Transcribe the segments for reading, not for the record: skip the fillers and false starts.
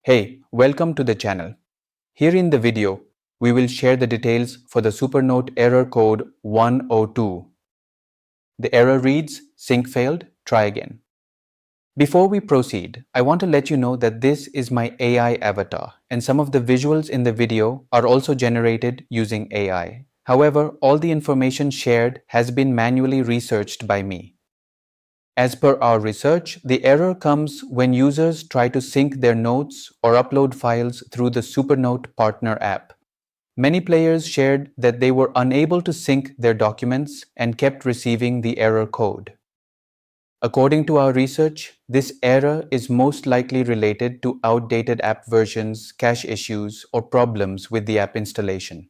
Hey, welcome to the channel. Here in the video, we will share the details for the Supernote Error Code 102. The error reads, sync failed, try again. Before we proceed, I want to let you know that this is my AI avatar and some of the visuals in the video are also generated using AI. However, all the information shared has been manually researched by me. As per our research, the error comes when users try to sync their notes or upload files through the Supernote Partner app. Many players shared that they were unable to sync their documents and kept receiving the error code. According to our research, this error is most likely related to outdated app versions, cache issues, or problems with the app installation.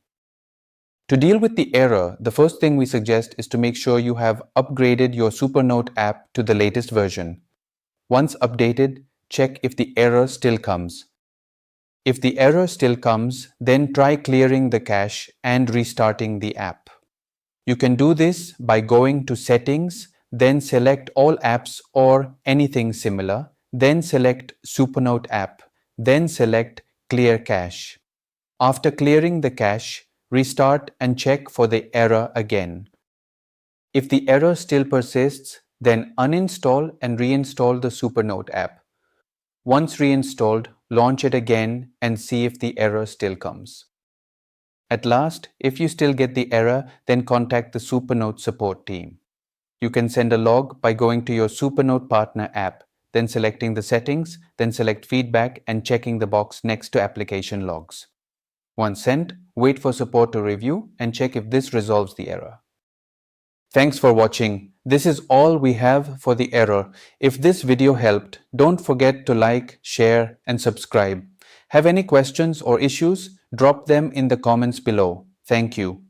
To deal with the error, the first thing we suggest is to make sure you have upgraded your Supernote app to the latest version. Once updated, check if the error still comes. If the error still comes, then try clearing the cache and restarting the app. You can do this by going to Settings, then select All Apps or anything similar, then select Supernote app, then select Clear Cache. After clearing the cache, restart and check for the error again. If the error still persists, then uninstall and reinstall the Supernote app. Once reinstalled, launch it again and see if the error still comes. At last, if you still get the error, then contact the Supernote support team. You can send a log by going to your Supernote Partner app, then selecting the settings, then select feedback and checking the box next to application logs. Once sent, wait for support to review and check if this resolves the error. Thanks for watching. This is all we have for the error. If this video helped, don't forget to like, share, and subscribe. Have any questions or issues? Drop them in the comments below. Thank you.